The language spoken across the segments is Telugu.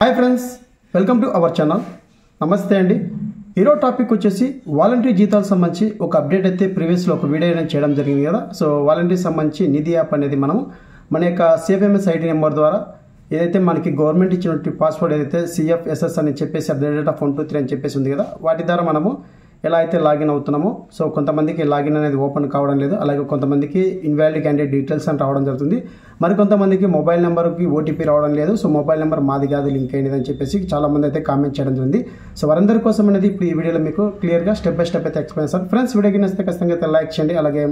Hi friends, welcome to our channel. నమస్తే అండి. ఈరోజు టాపిక్ వచ్చేసి వాలంటరీ జీతాలకు సంబంధించి ఒక అప్డేట్ అయితే ప్రీవియస్లో ఒక వీడియో అనేది చేయడం జరిగింది కదా. సో వాలంటరీ సంబంధించి నిధి యాప్ అనేది మనం మన యొక్క సేఫ్ఎంఎస్ ఐడి నెంబర్ ద్వారా ఏదైతే మనకి గవర్నమెంట్ ఇచ్చినటువంటి పాస్వర్డ్ ఏదైతే CFSS అని చెప్పేసి అప్డేట్ ఆఫ్ 123 అని చెప్పేసి ఉంది కదా, వాటి ద్వారా మనము ఎలా అయితే లాగిన్ అవుతున్నామో, సో కొంతమందికి లాగిన్ అనేది ఓపెన్ కావడం లేదు, అలాగే కొంతమందికి ఇన్వాలిడ్ క్యాండిడేట్ డీటెయిల్స్ అని రావడం జరుగుతుంది, మరికొంతమందికి మొబైల్ నెంబర్కి OTP రావడం లేదు. సో మొబైల్ నెంబర్ మాది కాదు, లింక్ అయినది అని చెప్పేసి చాలామంది అయితే కామెంట్ చేయడం జరిగింది. సో వారందరి కోసం అనేది ఇప్పుడు ఈ వీడియోలో మీకు క్లియర్గా స్టెప్ బై స్టెప్ అయితే ఎక్స్ప్లెయిన్ చేస్తాను. ఫ్రెండ్స్, వీడియోకి నచ్చితే ఖచ్చితంగా అయితే లైక్ చేయండి, అలాగే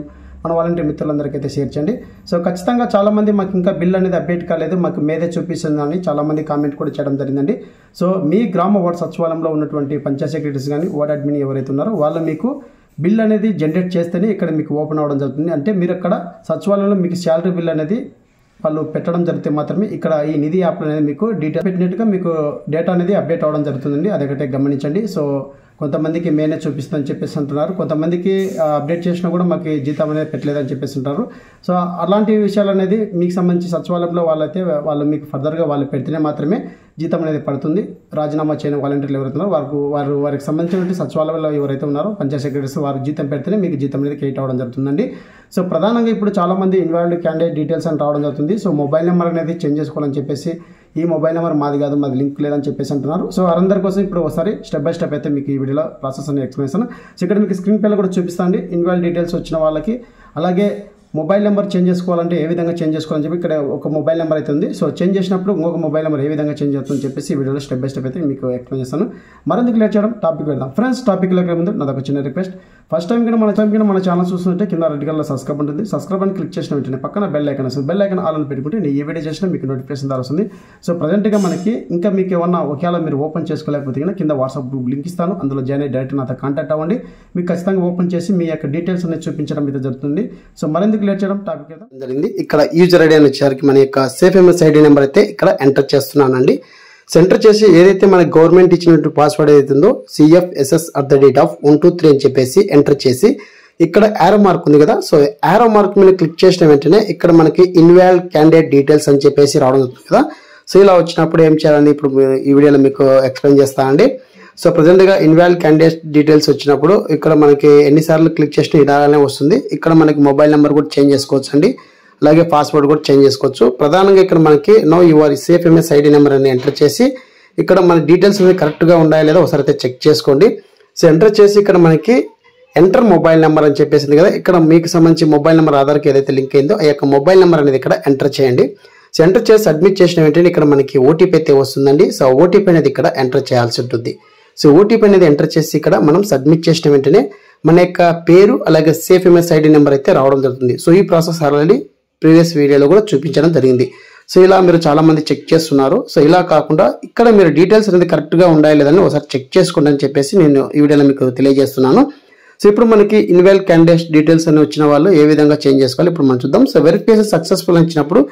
మన వాలంటీర్ మిత్రులందరికీ అయితే షేర్ చేయండి. సో ఖచ్చితంగా చాలామంది మాకు ఇంకా బిల్ అనేది అప్డేట్ కాలేదు, మాకు మేదే చూపిస్తుందని చాలామంది కామెంట్ కూడా చేయడం జరిగిందండి. సో మీ గ్రామ వార్డు సచివాలయంలో ఉన్నటువంటి పంచాయత్ సెక్రటరీస్ కానీ వార్డ్ అడ్మిన్ ఎవరైతే ఉన్నారో వాళ్ళు మీకు బిల్ అనేది జనరేట్ చేస్తేనే ఇక్కడ మీకు ఓపెన్ అవ్వడం జరుగుతుంది. అంటే మీరు అక్కడ సచివాలయంలో మీకు శాలరీ బిల్ అనేది వాళ్ళు పెట్టడం జరిగితే మాత్రమే ఇక్కడ ఈ నిధి యాప్ అనేది మీకు డీటెయిల్ పెట్టినట్టుగా మీకు డేటా అనేది అప్డేట్ అవ్వడం జరుగుతుందండి. అదొకటే గమనించండి. సో కొంతమందికి మేనే చూపిస్తుందని చెప్పేసి అంటున్నారు, కొంతమందికి అప్డేట్ చేసినా కూడా మాకు జీతం అనేది పెట్టలేదని చెప్పేసి ఉంటారు. సో అలాంటి విషయాలు అనేది మీకు సంబంధించి సచివాలయంలో వాళ్ళైతే వాళ్ళు మీకు ఫర్దర్గా వాళ్ళు పెడితేనే మాత్రమే జీతం అనేది పడుతుంది. రాజీనామా చేయని వాలంటీర్లు ఎవరైతే ఉన్నారో వారికి సంబంధించినటువంటి సచివాలయంలో ఎవరైతే ఉన్నారో పంచాయత్ సెక్రటరీస్ వారు జీతం పెడితేనే మీకు జీతం అనేది క్రియేట్ అవ్వడం జరుగుతుందండి. సో ప్రధానంగా ఇప్పుడు చాలామంది ఇన్వాల్వ్డ్ క్యాండిడేట్ డీటెయిల్స్ అని రావడం జరుగుతుంది. సో మొబైల్ నెంబర్ అనేది చేంజ్ చేసుకోవాలని చెప్పేసి, ఈ మొబైల్ నెంబర్ మాది కాదు, మాది లింక్ లేదని చెప్పేసి అంటున్నారు. సో అందరి కోసం ఇప్పుడు ఒకసారి స్టెప్ బై స్టెప్ అయితే మీకు ఈ వీడియోలో ప్రాసెస్ అని ఎక్స్ప్లెయిన్ చేస్తాను. సో ఇక్కడ మీకు స్క్రీన్ పైన కూడా చూపిస్తాండి ఇన్వాల్వ్ డీటెయిల్స్ వచ్చిన వాళ్ళకి, అలాగే మొబైల్ నెంబర్ చేంజ్ చేసుకోవాలంటే ఏ విధంగా చేంజ్ చేసుకోవాలని చెప్పి ఇక్కడ ఒక మొబైల్ నెంబర్ అయితే ఉంది. సో చేంజ్ చేసినప్పుడు ఇంకొక మొబైల్ నెంబర్ ఏ విధంగా చేంజ్ అవుతుందని చెప్పేసి ఈ వీడియోలో స్టెప్ బై స్టెప్ అయితే మీకు ఎక్స్ప్లెయిన్ చేస్తాను. మరింత లేట్ చేయడం టాపిక్ వెళ్దాం. ఫ్రెండ్స్, టాపిక్లోకి ముందు నాదొక చిన్న రిక్వెస్ట్. ఫస్ట్ టైం కింద మన ఛానల్ చూస్తుంటే కింద రెడ్ కలర్ సబ్స్క్రైబ్ ఉంటుంది. సబ్స్క్రైబ్ అని క్లిక్ చేసిన వెంటనే పక్కన బెల్ ఐకాన్ వస్తుంది. బెల్ ఐకాన్ ఆల్ అని పెట్టుకుంటే నేను ఏ వీడియో చేసినా మీకు నోటిఫికేషన్ ద్వారా వస్తుంది. సో ప్రజెంట్గా మనకి ఇంకా మీకు ఏమన్నా ఒకవేళ మీరు ఓపెన్ చేసుకోలేకపోతే కింద వాట్సాప్ గ్రూప్ లింక్ ఇస్తాను, అందులో జాయిన్ అయ్యి డైరెక్ట్ నాతో కాంటాక్ట్ అవ్వండి. మీకు ఖచ్చితంగా ఓపెన్ చేసి మీ యొక్క డీటెయిల్స్ అనేది చూపించడం అయితే జరుగుతుంది. సో మరింత లేట్ చేయడం టాపిక్ జరిగింది. ఇక్కడ యూజర్ ఐడి అని వచ్చేసరికి మన యొక్క సేఫ్ఎంఎస్ ఐడి నెంబర్ అయితే ఇక్కడ ఎంటర్ చేస్తున్నానండి. ఎంటర్ చేసి ఏదైతే మన గవర్నమెంట్ ఇచ్చినట్టు పాస్వర్డ్ ఏదైతే ఉందో CFSS@123 అని చెప్పేసి ఎంటర్ చేసి ఇక్కడ యారో మార్క్ ఉంది కదా, సో యారో మార్క్ మీద క్లిక్ చేసిన వెంటనే ఇక్కడ మనకి ఇన్వాల్వ్ క్యాండిడేట్ డీటెయిల్స్ అని చెప్పేసి రావడం జరుగుతుంది కదా. సో ఇలా వచ్చినప్పుడు ఏం చేయాలని ఇప్పుడు ఈ వీడియోలో మీకు ఎక్స్ప్లెయిన్ చేస్తానండి. సో ప్రజెంట్గా ఇన్వాల్వ్ క్యాండిడేట్ డీటెయిల్స్ వచ్చినప్పుడు ఇక్కడ మనకి ఎన్నిసార్లు క్లిక్ చేసినా ఇలానే వస్తుంది. ఇక్కడ మనకి మొబైల్ నెంబర్ కూడా చేంజ్ చేసుకోవచ్చు అండి, అలాగే పాస్వర్డ్ కూడా చేంజ్ చేసుకోవచ్చు. ప్రధానంగా ఇక్కడ మనకి నో యువర్ సేఫ్ఎంఎస్ ఐడి నెంబర్ అని ఎంటర్ చేసి ఇక్కడ మన డీటెయిల్స్ అనేవి కరెక్ట్గా ఉన్నాయా లేదా ఒకసారి అయితే చెక్ చేసుకోండి. సో ఎంటర్ చేసి ఇక్కడ మనకి ఎంటర్ మొబైల్ నెంబర్ అని చెప్పేసింది కదా, ఇక్కడ మీకు సంబంధించి మొబైల్ నెంబర్ ఆధార్కి ఏదైతే లింక్ అయిందో ఆ యొక్క మొబైల్ నెంబర్ అనేది ఇక్కడ ఎంటర్ చేయండి. సో ఎంటర్ చేసి సబ్మిట్ చేసిన వెంటనే ఇక్కడ మనకి OTP అయితే వస్తుందండి. సో OTP అనేది ఇక్కడ ఎంటర్ చేయాల్సి ఉంటుంది. సో OTP అనేది ఎంటర్ చేసి ఇక్కడ మనం సబ్మిట్ చేసిన వెంటనే మన యొక్క పేరు అలాగే సేఫ్ఎంఎస్ ఐడి నెంబర్ అయితే రావడం జరుగుతుంది. సో ఈ ప్రాసెస్ ఆల్రెడీ ప్రీవియస్ వీడియోలో కూడా చూపించడం జరిగింది. సో ఇలా మీరు చాలా మంది చెక్ చేస్తున్నారు. సో ఇలా కాకుండా ఇక్కడ మీరు డీటెయిల్స్ అనేది కరెక్ట్గా ఉండాలి లేదని ఒకసారి చెక్ చేసుకోండి అని చెప్పేసి నేను ఈ వీడియోలో మీకు తెలియజేస్తున్నాను. సో ఇప్పుడు మనకి ఇన్వాల్వ్ క్యాండిడేట్ డీటెయిల్స్ అని వచ్చిన వాళ్ళు ఏ విధంగా చేంజ్ చేసుకోవాలి ఇప్పుడు మనం చూద్దాం. సో వెరిఫికేషన్ సక్సెస్ఫుల్ వచ్చినప్పుడు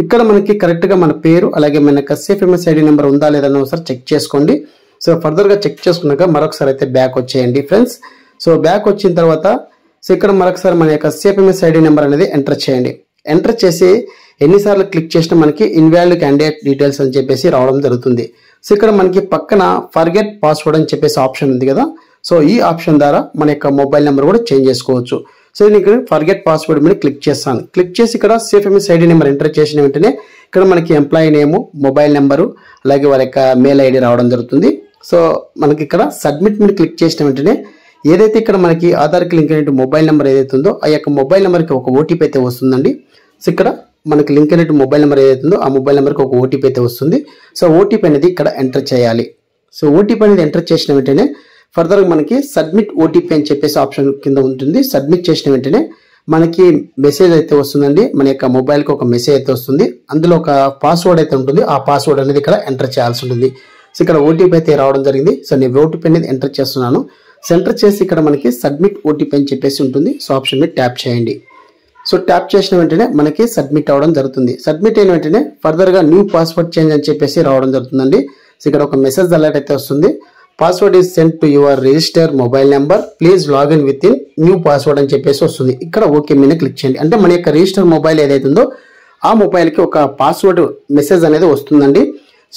ఇక్కడ మనకి కరెక్ట్గా మన పేరు అలాగే మన యొక్క సేఫ్ఎంఎస్ ఐడి నెంబర్ ఉందా లేదని ఒకసారి చెక్ చేసుకోండి. సో ఫర్దర్గా చెక్ చేసుకున్నాక మరొకసారి అయితే బ్యాక్ వచ్చేయండి ఫ్రెండ్స్. సో బ్యాక్ వచ్చిన తర్వాత సో ఇక్కడ మరొకసారి మన యొక్క సేఫ్ఎంఎస్ ఐడి నెంబర్ అనేది ఎంటర్ చేయండి. ఎంటర్ చేసి ఎన్నిసార్లు క్లిక్ చేసినా మనకి ఇన్వాల్వ్ క్యాండిడేట్ డీటెయిల్స్ అని చెప్పేసి రావడం జరుగుతుంది. సో ఇక్కడ మనకి పక్కన ఫర్గెట్ పాస్వర్డ్ అని చెప్పేసి ఆప్షన్ ఉంది కదా, సో ఈ ఆప్షన్ ద్వారా మన యొక్క మొబైల్ నెంబర్ కూడా చేంజ్ చేసుకోవచ్చు. సో నేను ఇక్కడ ఫర్గెట్ పాస్వర్డ్ మీద క్లిక్ చేస్తాను. క్లిక్ చేసి ఇక్కడ సేఫ్ఎంఎస్ ఐడి నెంబర్ ఎంటర్ చేసిన వెంటనే ఇక్కడ మనకి ఎంప్లాయీ నేము, మొబైల్ నెంబరు, అలాగే వారి యొక్క మెయిల్ ఐడి రావడం జరుగుతుంది. సో మనకి ఇక్కడ సబ్మిట్ మీద క్లిక్ చేసిన వెంటనే ఏదైతే ఇక్కడ మనకి ఆధార్కి లింక్ అయినట్టు మొబైల్ నెంబర్ ఏదైతే ఉందో ఆ యొక్క మొబైల్ నెంబర్కి ఒక OTP అయితే వస్తుందండి. సో ఇక్కడ మనకి లింక్ అయినట్టు మొబైల్ నెంబర్ ఏదైతే ఉందో ఆ మొబైల్ నెంబర్కి ఒక OTP అయితే వస్తుంది. సో OTP అనేది ఇక్కడ ఎంటర్ చేయాలి. సో OTP అనేది ఎంటర్ చేసిన వెంటనే ఫర్దర్గా మనకి సబ్మిట్ OTP అని చెప్పేసి ఆప్షన్ కింద ఉంటుంది. సబ్మిట్ చేసిన వెంటనే మనకి మెసేజ్ అయితే వస్తుందండి. మన యొక్క మొబైల్కి ఒక మెసేజ్ అయితే వస్తుంది, అందులో ఒక పాస్వర్డ్ అయితే ఉంటుంది. ఆ పాస్వర్డ్ అనేది ఇక్కడ ఎంటర్ చేయాల్సి ఉంటుంది. సో ఇక్కడ OTP అయితే రావడం జరిగింది. సో నేను OTP అనేది ఎంటర్ చేస్తున్నాను. సో ఎంటర్ చేసి ఇక్కడ మనకి సబ్మిట్ OTP అని చెప్పేసి ఉంటుంది. సో ఆప్షన్ మీద ట్యాప్ చేయండి. సో ట్యాప్ చేసిన వెంటనే మనకి సబ్మిట్ అవ్వడం జరుగుతుంది. సబ్మిట్ అయిన వెంటనే ఫర్దర్గా న్యూ పాస్వర్డ్ చేంజ్ అని చెప్పేసి రావడం జరుగుతుందండి. సో ఇక్కడ ఒక మెసేజ్ అలర్ట్ అయితే వస్తుంది. Password is sent to your register mobile number, please login with in new password అని చెప్పేసి వస్తుంది. ఇక్కడ ఓకే మీద క్లిక్ చేయండి. అంటే మన యొక్క రిజిస్టర్ మొబైల్ ఏదైతే ఉందో ఆ మొబైల్కి ఒక పాస్వర్డ్ మెసేజ్ అనేది వస్తుందండి.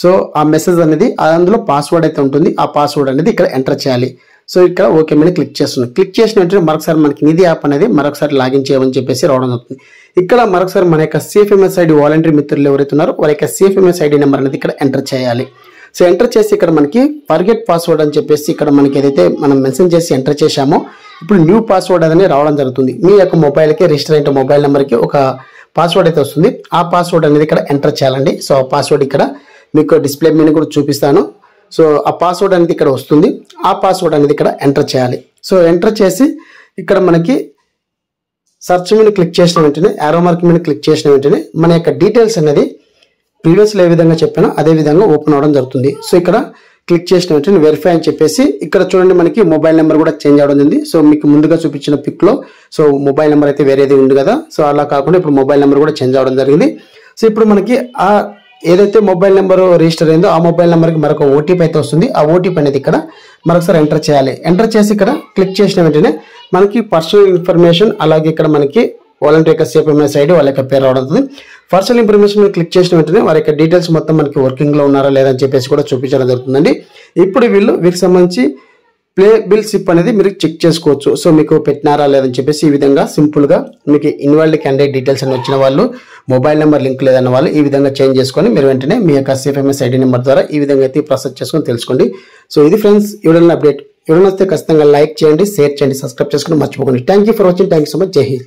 సో ఆ మెసేజ్ అనేది అందులో పాస్వర్డ్ అయితే ఉంటుంది, ఆ పాస్వర్డ్ అనేది ఇక్కడ ఎంటర్ చేయాలి. సో ఇక్కడ ఓకే మీద క్లిక్ చేస్తున్నాం. క్లిక్ చేసిన వెంటనే మరొకసారి మనకి నిధి యాప్ అనేది మరొకసారి లాగిన్ చేయమని చెప్పేసి రావడం అవుతుంది. ఇక్కడ మరొకసారి మన యొక్క CFMS ID వాలంటరీ మిత్రులు ఎవరైతే ఉన్నారో వారి యొక్క CFMS ID నెంబర్ అనేది ఇక్కడ ఎంటర్ చేయాలి. సో ఎంటర్ చేసి ఇక్కడ మనకి ఫర్గెట్ పాస్వర్డ్ అని చెప్పేసి ఇక్కడ మనకి ఏదైతే మనం మెన్షన్ చేసి ఎంటర్ చేశామో ఇప్పుడు న్యూ పాస్వర్డ్ అనేది రావడం జరుగుతుంది. మీ యొక్క మొబైల్కి రిజిస్టర్ అయిన మొబైల్ నెంబర్కి ఒక పాస్వర్డ్ అయితే వస్తుంది. ఆ పాస్వర్డ్ అనేది ఇక్కడ ఎంటర్ చేయాలండి. సో ఆ పాస్వర్డ్ ఇక్కడ మీకు డిస్ప్లే మీద కూడా చూపిస్తాను. సో ఆ పాస్వర్డ్ అనేది ఇక్కడ వస్తుంది. ఆ పాస్వర్డ్ అనేది ఇక్కడ ఎంటర్ చేయాలి. సో ఎంటర్ చేసి ఇక్కడ మనకి సెర్చ్ మీద క్లిక్ చేసిన వెంటనే యారో మార్క్ మీద క్లిక్ చేసిన వెంటనే మన యొక్క డీటెయిల్స్ అనేది ప్రీవియస్లో ఏ విధంగా చెప్పానో అదే విధంగా ఓపెన్ అవడం జరుగుతుంది. సో ఇక్కడ క్లిక్ చేసిన వెంటనే వెరిఫై అని చెప్పేసి ఇక్కడ చూడండి మనకి మొబైల్ నెంబర్ కూడా చేంజ్ అవడం ఉంది. సో మీకు ముందుగా చూపించిన పిక్లో సో మొబైల్ నెంబర్ అయితే వేరేది ఉంది కదా, సో అలా కాకుండా ఇప్పుడు మొబైల్ నెంబర్ కూడా చేంజ్ అవడం జరిగింది. సో ఇప్పుడు మనకి ఆ ఏదైతే మొబైల్ నెంబర్ రిజిస్టర్ అయిందో ఆ మొబైల్ నెంబర్కి మరొక ఓటీపీ అయితే వస్తుంది. ఆ ఓటీపీ అనేది ఇక్కడ మరొకసారి ఎంటర్ చేయాలి. ఎంటర్ చేసి ఇక్కడ క్లిక్ చేసిన వెంటనే మనకి పర్సనల్ ఇన్ఫర్మేషన్ అలాగే ఇక్కడ మనకి వాలంటీర్ యొక్క CFMS ID వాళ్ళ యొక్క పేరు రావడం. పర్సనల్ ఇన్ఫర్మేషన్ మీద క్లిక్ చేసిన వెంటనే వారి యొక్క డీటెయిల్స్ మొత్తం మనకి వర్కింగ్లో ఉన్నారా లేదని చెప్పేసి కూడా చూపించడం జరుగుతుందండి. ఇప్పుడు వీరికి సంబంధించి ప్లే బిల్ సిప్ అనేది మీరు చెక్ చేసుకోవచ్చు. సో మీకు పెట్టినారా లేదని చెప్పేసి ఈ విధంగా సింపుల్గా మీకు ఇన్వాల్డ్ క్యాండిడేట్ డీటెయిల్స్ అని వచ్చిన వాళ్ళు మొబైల్ నెంబర్ లింక్ లేదన్న వాళ్ళు ఈ విధంగా చేంజ్ చేసుకొని మీరు వెంటనే మీ యొక్క CFMS ID నెంబర్ ద్వారా ఈ విధంగా అయితే ప్రాసెస్ చేసుకొని తెలుసుకోండి. సో ఇది ఫ్రెండ్స్ ఎవరైనా అప్డేట్. ఎవరైనా వస్తే ఖచ్చితంగా లైక్ చేయండి, షేర్ చేయండి, సబ్స్క్రైబ్ చేసుకుని మర్చిపోకండి. Thank you for watching. Thank you so much. జై హింద్.